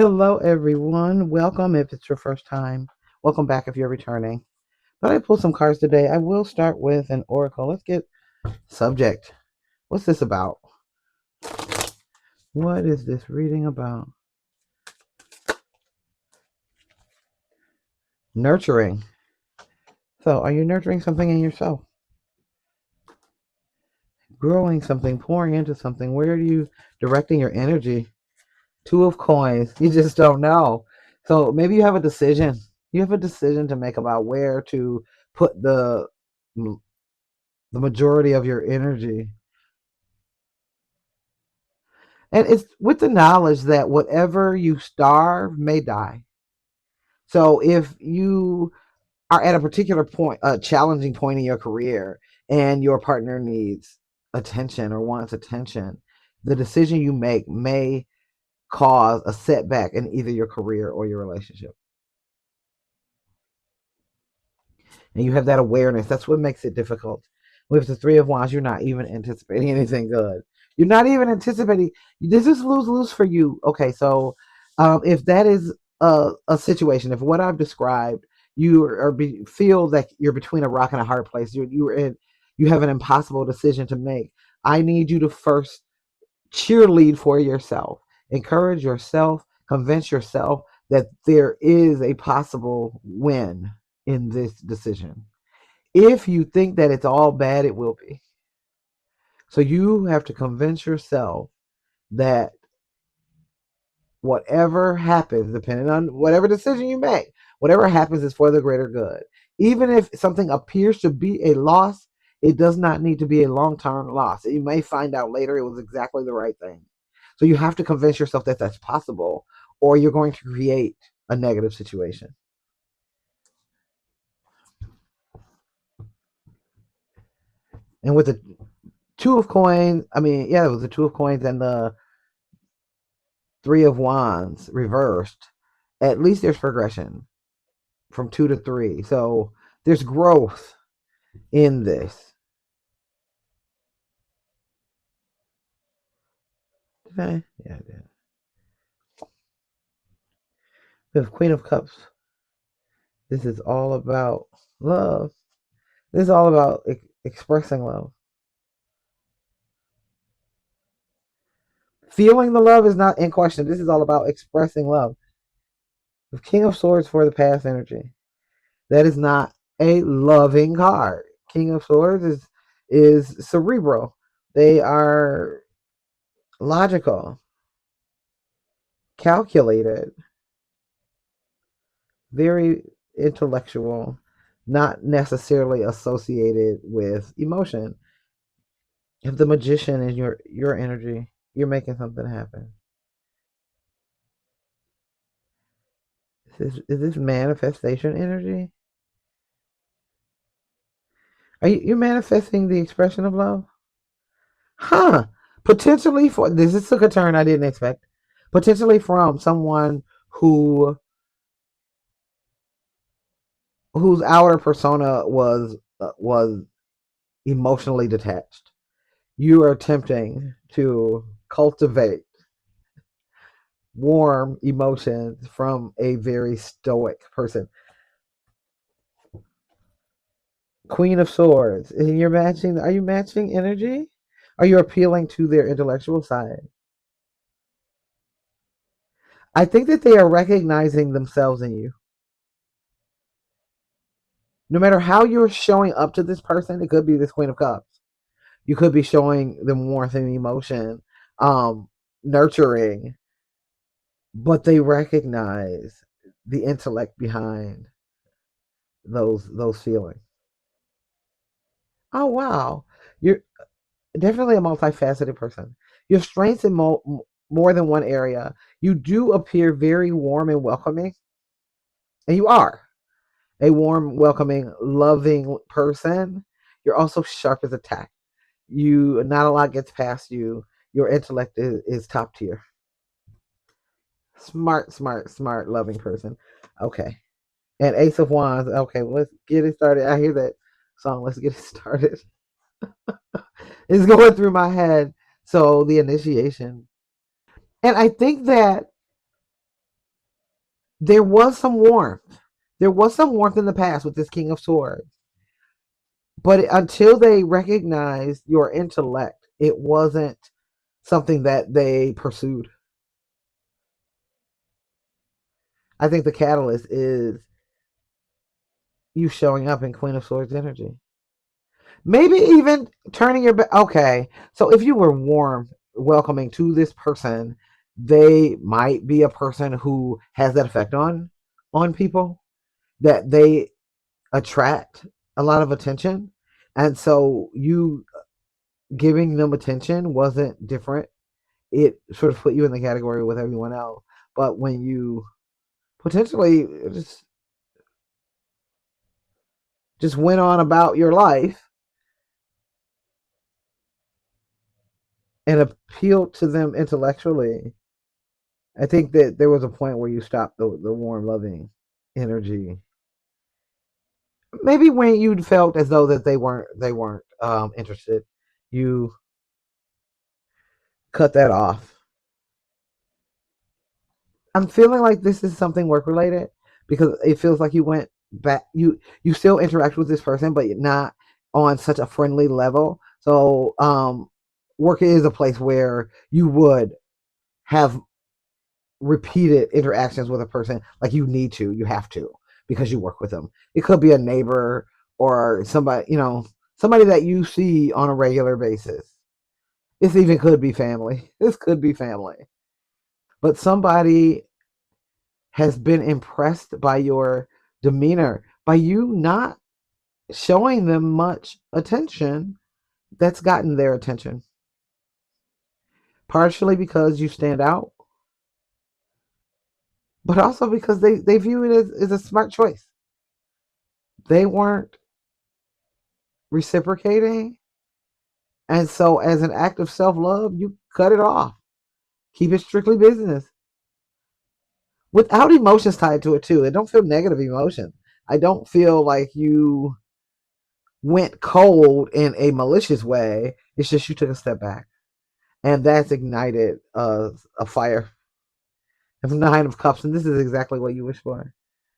Hello, everyone. Welcome if it's your first time. Welcome back if you're returning. But I pulled some cards today. I will start with an oracle. Let's get subject. What's this about? What is this reading about? Nurturing. So, are you nurturing something in yourself? Growing something, pouring into something? Where are you directing your energy? Two of coins. You just don't know. So, maybe you have a decision. You have a decision to make about where to put the majority of your energy. And it's with the knowledge that whatever you starve may die. So if you are at a particular point, a challenging point in your career, and your partner needs attention or wants attention, the decision you make may cause a setback in either your career or your relationship. And you have that awareness. That's what makes it difficult. With the Three of Wands, you're not even anticipating anything good. You're not even anticipating. This is lose lose for you. Okay, so if that is a situation, if what I've described, feel that you're between a rock and a hard place. You have an impossible decision to make. I need you to first cheerlead for yourself, encourage yourself, convince yourself that there is a possible win in this decision. If you think that it's all bad, it will be. So you have to convince yourself that whatever happens, depending on whatever decision you make, whatever happens is for the greater good. Even if something appears to be a loss, it does not need to be a long term loss. You may find out later it was exactly the right thing. So you have to convince yourself that that's possible, or you're going to create a negative situation. And with the two of coins, it was the two of coins and the Three of Wands reversed. At least there's progression from two to three. So there's growth in this. Okay. Yeah, I did. The Queen of Cups. This is all about love. This is all about expressing love. Feeling the love is not in question. This is all about expressing love. The King of Swords for the past energy. That is not a loving card. King of Swords is cerebral. They are logical, calculated, very intellectual, not necessarily associated with emotion. If the magician is your energy, you're making something happen. Is this manifestation energy? Are you manifesting the expression of love? Huh. Potentially for this took a turn I didn't expect. Potentially from someone who whose outer persona was emotionally detached. You are attempting to cultivate warm emotions from a very stoic person. Queen of Swords. And you're matching. Are you matching energy? Are you appealing to their intellectual side? I think that they are recognizing themselves in you. No matter how you're showing up to this person, it could be this Queen of Cups. You could be showing them warmth and emotion, nurturing, but they recognize the intellect behind those feelings. Oh wow, you're definitely a multifaceted person. Your strengths in more than one area. You do appear very warm and welcoming, and you are a warm, welcoming, loving person. You're also sharp as a tack. You not a lot gets past you. Your intellect is top tier. Smart, smart, smart, loving person. Okay. And Ace of Wands. Okay, well, let's get it started. I hear that song. Let's get it started. It's going through my head. So the initiation. And I think that There was some warmth. There was some warmth in the past with this King of Swords. But until they recognized your intellect, it wasn't something that they pursued. I think the catalyst is you showing up in Queen of Swords energy. Maybe even turning your back. Okay, so if you were warm, welcoming to this person, they might be a person who has that effect on people, that they attract a lot of attention, and so you giving them attention wasn't different. It sort of put you in the category with everyone else. But when you potentially just went on about your life and appealed to them intellectually, I think that there was a point where you stopped the warm, loving energy. Maybe when you felt as though that they weren't interested, you cut that off. I'm feeling like this is something work related because it feels like you went back. You still interact with this person, but not on such a friendly level. So work is a place where you would have repeated interactions with a person, like you have to, because you work with them. It could be a neighbor or somebody that you see on a regular basis. This even could be family. This could be family. But somebody has been impressed by your demeanor, by you not showing them much attention. That's gotten their attention. Partially because you stand out, but also because they view it as a smart choice. They weren't reciprocating. And so, as an act of self love, you cut it off. Keep it strictly business without emotions tied to it, too. I don't feel negative emotions. I don't feel like you went cold in a malicious way. It's just you took a step back. And that's ignited a fire. Of 9 of Cups. And this is exactly what you wish for.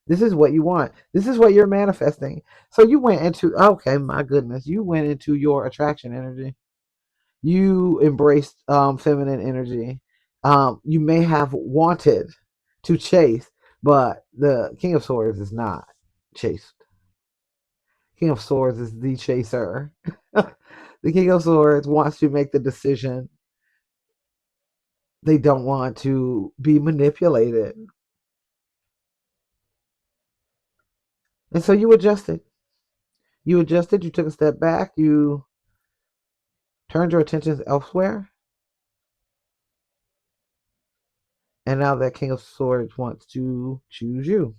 This is what you want. This is what you're manifesting. So you went into, okay, my goodness, you went into your attraction energy. You embraced feminine energy. You may have wanted to chase, but the King of Swords is not chased. King of Swords is the chaser. The King of Swords wants to make the decision. They don't want to be manipulated. And so you adjusted. You adjusted, you took a step back, you turned your attentions elsewhere, and now that King of Swords wants to choose you.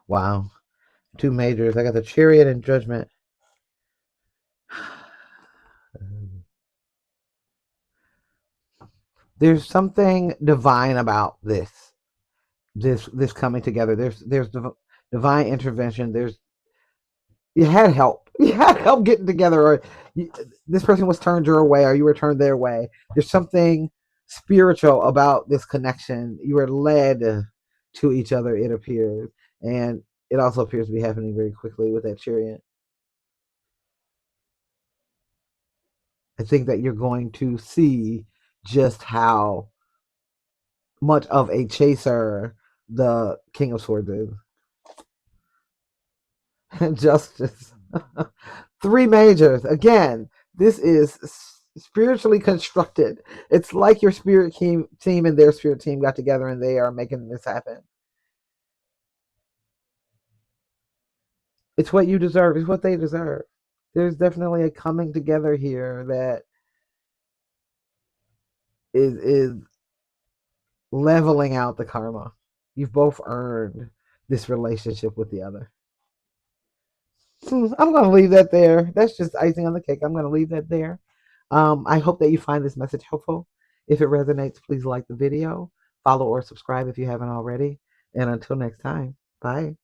Wow. 2 majors. I got the Chariot and Judgment. There's something divine about this coming together. There's divine intervention. There's you had help. You had help getting together, or this person was turned your way, or you were turned their way. There's something spiritual about this connection. You were led to each other. It appears, and it also appears to be happening very quickly with that chariot. I think that you're going to see just how much of a chaser the King of Swords is. Justice. 3 majors. Again, this is spiritually constructed. It's like your spirit team and their spirit team got together and they are making this happen. It's what you deserve. It's what they deserve. There's definitely a coming together here that is leveling out the karma. You've both earned this relationship with the other. I'm going to leave that there. That's just icing on the cake. I'm going to leave that there. I hope that you find this message helpful. If it resonates, please like the video, follow or subscribe if you haven't already. And until next time, bye.